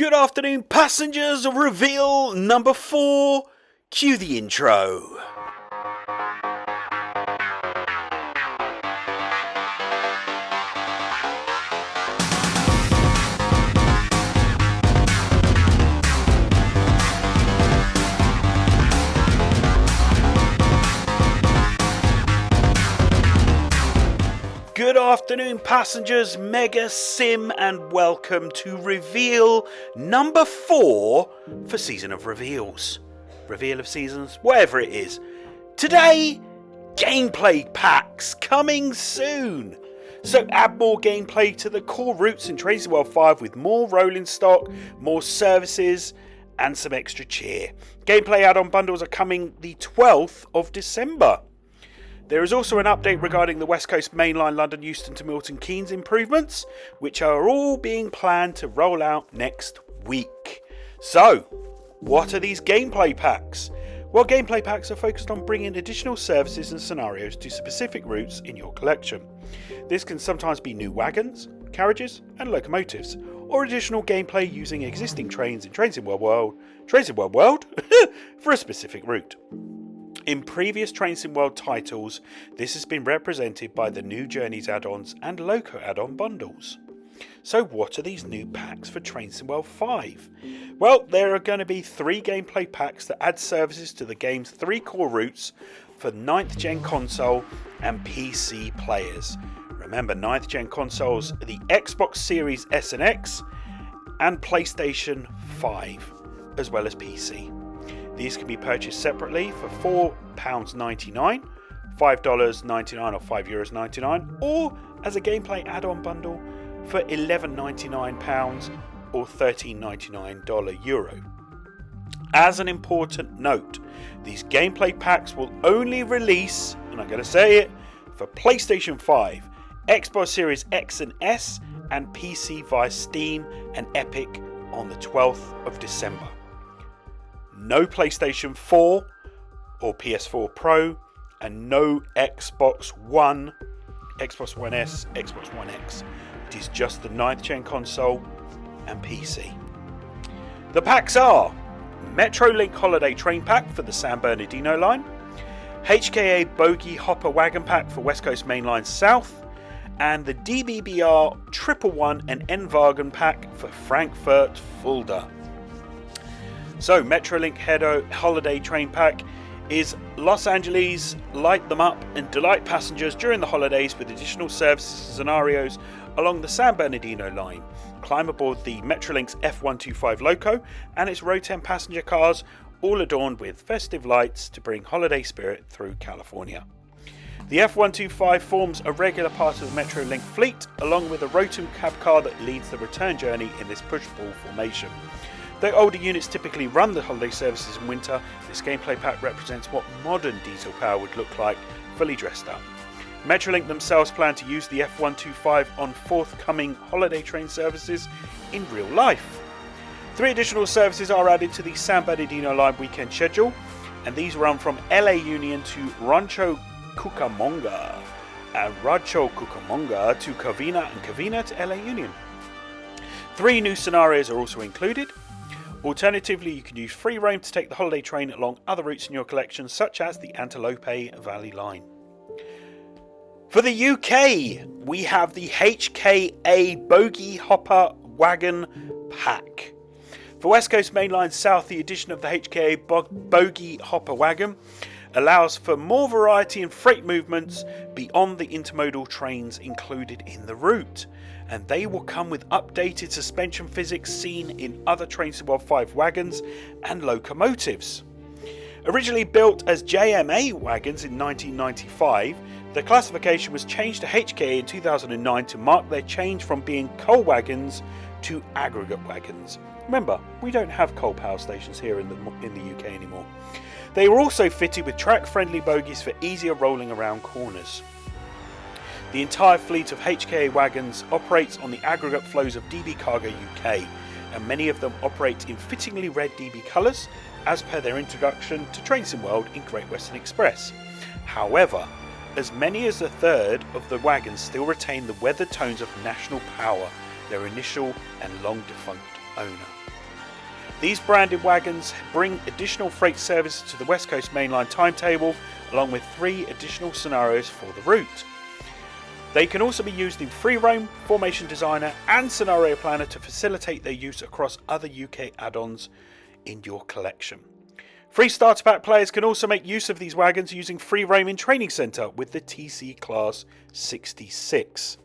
Good afternoon, passengers of reveal number 4. Cue the intro. Good afternoon, passengers, Mega Sim, and welcome to reveal number 4 for Season of Reveals. Reveal of Seasons, whatever it is. Today, gameplay packs coming soon. So add more gameplay to the core routes in Trains World 5 with more rolling stock, more services, and some extra cheer. Gameplay add-on bundles are coming the 12th of December. There is also an update regarding the West Coast Mainline London Euston to Milton Keynes improvements, which are all being planned to roll out next week. So, what are these gameplay packs? Well, gameplay packs are focused on bringing additional services and scenarios to specific routes in your collection. This can sometimes be new wagons, carriages, and locomotives, or additional gameplay using existing trains in Trains in World World for a specific route. In previous Trains in World titles, this has been represented by the new Journeys add-ons and Loco add-on bundles. So what are these new packs for Trains in World 5? Well, there are going to be 3 gameplay packs that add services to the game's 3 core routes for 9th gen console and PC players. Remember, 9th gen consoles are the Xbox Series S and X and PlayStation 5, as well as PC. These can be purchased separately for £4.99, $5.99 or €5.99, or as a gameplay add-on bundle for £11.99 or $13.99 Euro. As an important note, these gameplay packs will only release, and I'm going to say it, for PlayStation 5, Xbox Series X and S, and PC via Steam and Epic on the 12th of December. No PlayStation 4 or PS4 Pro, and no Xbox One, Xbox One S, Xbox One X. It is just the 9th gen console and PC. The packs are Metrolink Holiday Train Pack for the San Bernardino line, HKA Bogie Hopper Wagon Pack for West Coast Mainline South, and the DBBR 111 and N-Wagen Pack for Frankfurt Fulda. So, Metrolink Holiday Train Pack is Los Angeles, light them up and delight passengers during the holidays with additional services and scenarios along the San Bernardino line. Climb aboard the Metrolink's F125 Loco and its Row 10 passenger cars, all adorned with festive lights to bring holiday spirit through California. The F125 forms a regular part of the Metrolink fleet, along with a Row 2 cab car that leads the return journey in this push-pull formation. Though older units typically run the holiday services in winter, this gameplay pack represents what modern diesel power would look like, fully dressed up. Metrolink themselves plan to use the F125 on forthcoming holiday train services in real life. 3 additional services are added to the San Bernardino line weekend schedule, and these run from LA Union to Rancho Cucamonga, and Rancho Cucamonga to Covina, and Covina to LA Union. 3 new scenarios are also included. Alternatively, you can use free roam to take the holiday train along other routes in your collection, such as the Antelope Valley line. For the UK, we have the HKA Bogie Hopper Wagon Pack. For West Coast Mainline South, the addition of the HKA Bogie Hopper Wagon allows for more variety in freight movements beyond the intermodal trains included in the route, and they will come with updated suspension physics seen in other Trains in World 5 wagons and locomotives. Originally built as JMA wagons in 1995, the classification was changed to HKA in 2009 to mark their change from being coal wagons to aggregate wagons. Remember, we don't have coal power stations here in the UK anymore. They were also fitted with track-friendly bogies for easier rolling around corners. The entire fleet of HKA wagons operates on the aggregate flows of DB Cargo UK, and many of them operate in fittingly red DB colours, as per their introduction to Trains in World in Great Western Express. However, as many as a third of the wagons still retain the weathered tones of National Power, their initial and long defunct owner. These branded wagons bring additional freight services to the West Coast Mainline timetable, along with 3 additional scenarios for the route. They can also be used in free roam, formation designer and scenario planner to facilitate their use across other UK add-ons in your collection. Free starter pack players can also make use of these wagons using free roam in Training Centre with the TC Class 66.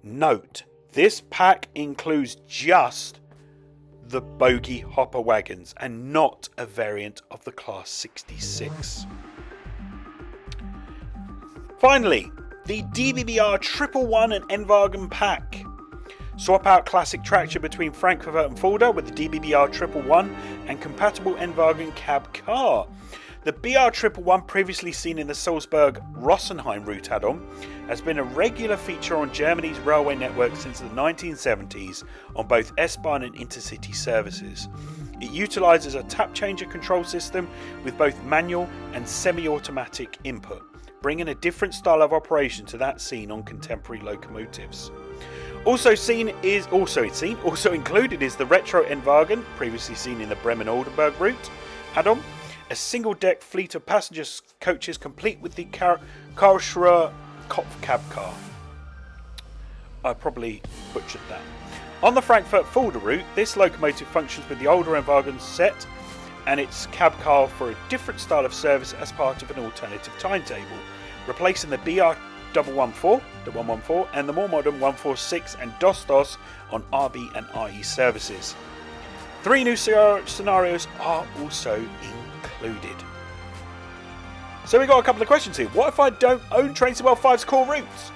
Note, this pack includes just the bogie hopper wagons and not a variant of the Class 66. Finally, the DBBR 111 and N-Wagen pack. Swap out classic traction between Frankfurt and Fulda with the DBBR 111 and compatible N-Wagen cab car. The BR 111, previously seen in the Salzburg-Rosenheim route add-on, has been a regular feature on Germany's railway network since the 1970s on both S-bahn and intercity services. It utilises a tap changer control system with both manual and semi-automatic input, bringing a different style of operation to that seen on contemporary locomotives. Also included is the retro N-Wagen, previously seen in the Bremen-Oldenburg route add-on, a single-deck fleet of passenger coaches complete with the Karlsruhe Kopf cab car. I probably butchered that. On the Frankfurt-Fulda route, this locomotive functions with the older N-Wagen set and its cab car for a different style of service as part of an alternative timetable, replacing the BR 114 and the more modern 146 and DOS on RB and IE services. 3 new scenarios are also included. So we got a couple of questions here. What if I don't own Train CWL 5's core routes?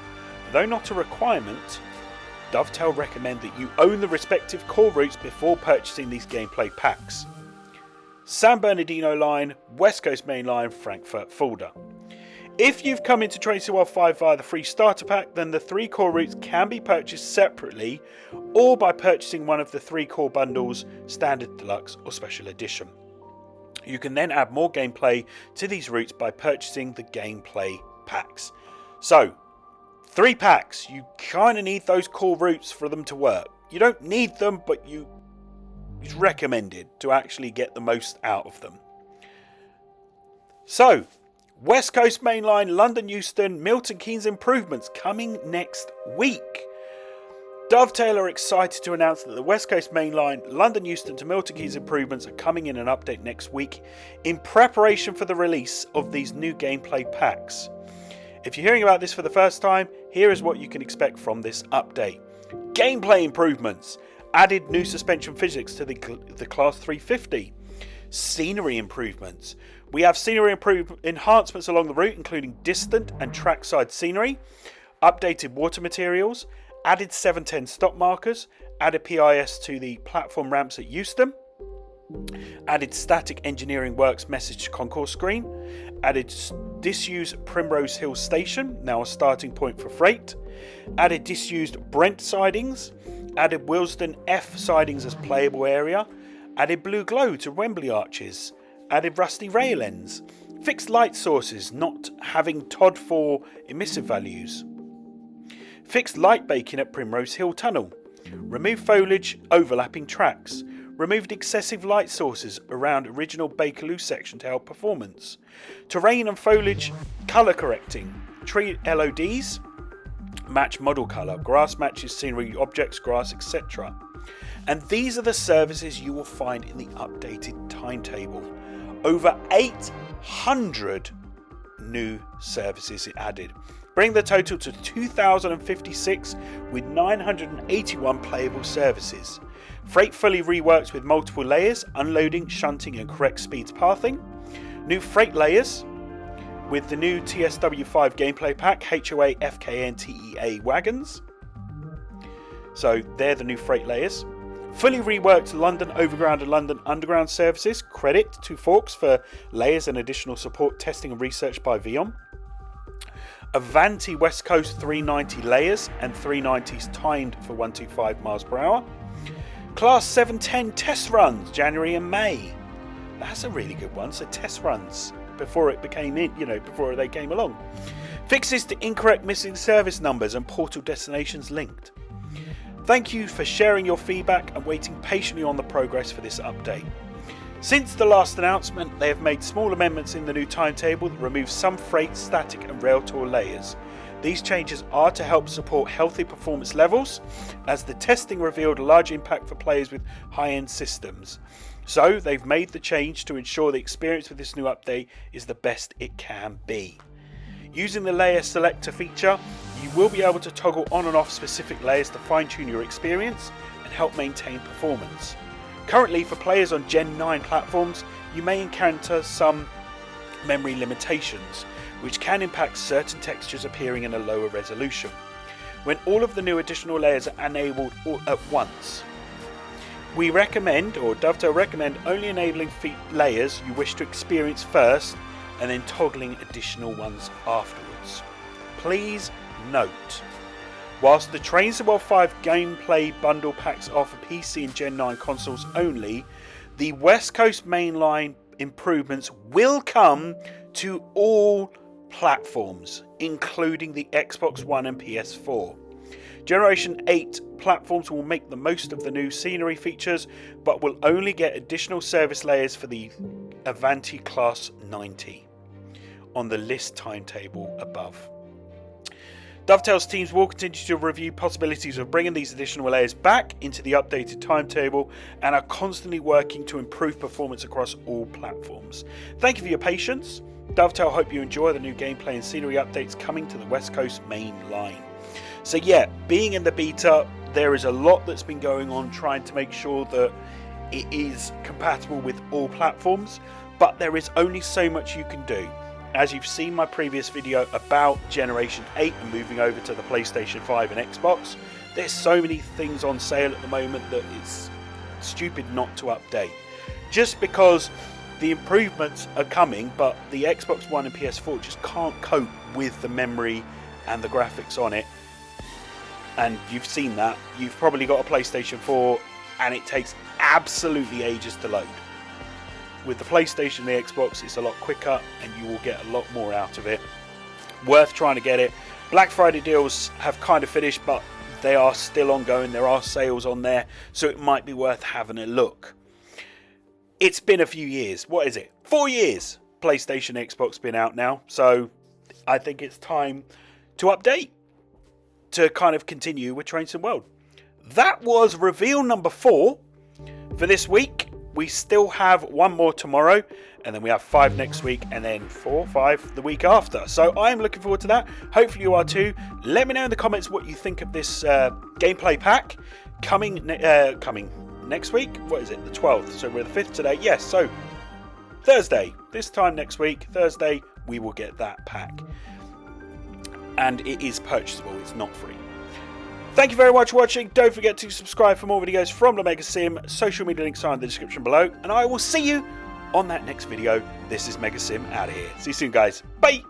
Though not a requirement, Dovetail recommend that you own the respective core routes before purchasing these gameplay packs. San Bernardino Line, West Coast Mainline, Frankfurt Fulda. If you've come into Train CWL 5 via the free starter pack, then the 3 core routes can be purchased separately or by purchasing one of the 3 core bundles, Standard, Deluxe or Special Edition. You can then add more gameplay to these routes by purchasing the gameplay packs. So, 3 packs, you kind of need those core routes for them to work. You don't need them, but it's recommended to actually get the most out of them. So, West Coast Mainline, London Euston, Milton Keynes improvements coming next week. Dovetail are excited to announce that the West Coast Mainline, London Euston to Milton Keynes improvements are coming in an update next week in preparation for the release of these new gameplay packs. If you're hearing about this for the first time, here is what you can expect from this update. Gameplay improvements. Added new suspension physics to the Class 350. Scenery improvements. We have scenery enhancements along the route, including distant and trackside scenery, updated water materials, added 710 stop markers, added PIS to the platform ramps at Euston, added static engineering works message concourse screen, added disused Primrose Hill station, now a starting point for freight, added disused Brent sidings, added Willesden F sidings as playable area, added blue glow to Wembley arches, added rusty rail ends, fixed light sources not having TOD 4 emissive values, fixed light baking at Primrose Hill Tunnel, removed foliage overlapping tracks, removed excessive light sources around original Bakerloo section to help performance, terrain and foliage colour correcting, tree LODs match model colour, grass matches scenery objects, grass, etc. And these are the services you will find in the updated timetable. Over 800 new services added, bringing the total to 2,056 with 981 playable services. Freight fully reworked with multiple layers, unloading, shunting and correct speeds pathing. New freight layers with the new TSW5 gameplay pack, HOA, FKN, TEA wagons. So they're the new freight layers. Fully reworked London Overground and London Underground services. Credit to Forks for layers and additional support testing and research by Vion. Avanti West Coast 390 layers and 390s timed for 125 miles per hour. Class 710 test runs, January and May. That's a really good one. So test runs before it became before they came along. Fixes to incorrect missing service numbers and portal destinations linked. Thank you for sharing your feedback and waiting patiently on the progress for this update. Since the last announcement, they have made small amendments in the new timetable that remove some freight, static and rail tour layers. These changes are to help support healthy performance levels, as the testing revealed a large impact for players with high-end systems. So they've made the change to ensure the experience with this new update is the best it can be. Using the layer selector feature, you will be able to toggle on and off specific layers to fine-tune your experience and help maintain performance. Currently, for players on Gen 9 platforms, you may encounter some memory limitations, which can impact certain textures appearing in a lower resolution, when all of the new additional layers are enabled all at once. We recommend, or Dovetail recommend, only enabling layers you wish to experience first and then toggling additional ones afterwards. Please note, whilst the Trains the World 5 gameplay bundle packs are for PC and Gen 9 consoles only, the West Coast Mainline improvements will come to all platforms, including the Xbox One and PS4. Generation 8 platforms will make the most of the new scenery features, but will only get additional service layers for the Avanti Class 90 on the list timetable above. Dovetail's teams will continue to review possibilities of bringing these additional layers back into the updated timetable and are constantly working to improve performance across all platforms. Thank you for your patience. Dovetail hope you enjoy the new gameplay and scenery updates coming to the West Coast Mainline. So yeah, being in the beta, there is a lot that's been going on trying to make sure that it is compatible with all platforms, but there is only so much you can do. As you've seen my previous video about Generation 8 and moving over to the PlayStation 5 and Xbox, there's so many things on sale at the moment that it's stupid not to update. Just because the improvements are coming, but the Xbox One and PS4 just can't cope with the memory and the graphics on it. And you've seen that. You've probably got a PlayStation 4 and it takes absolutely ages to load. With the PlayStation and the Xbox, it's a lot quicker and you will get a lot more out of it. Worth trying to get it. Black Friday deals have kind of finished, but they are still ongoing. There are sales on there, so it might be worth having a look. It's been a few years. What is it? 4 years PlayStation and Xbox been out now, so I think it's time to update, to kind of continue with Trains the World. That was reveal number 4 for this week. We still have one more tomorrow, and then we have 5 next week, and then 4, 5 the week after. So I'm looking forward to that. Hopefully you are too. Let me know in the comments what you think of this gameplay pack coming next week. What is it? The 12th. So we're the 5th today. Yes, so Thursday. This time next week, Thursday, we will get that pack. And it is purchasable. It's not free. Thank you very much for watching. Don't forget to subscribe for more videos from the Megasim. Social media links are in the description below. And I will see you on that next video. This is Megasim out of here. See you soon, guys. Bye.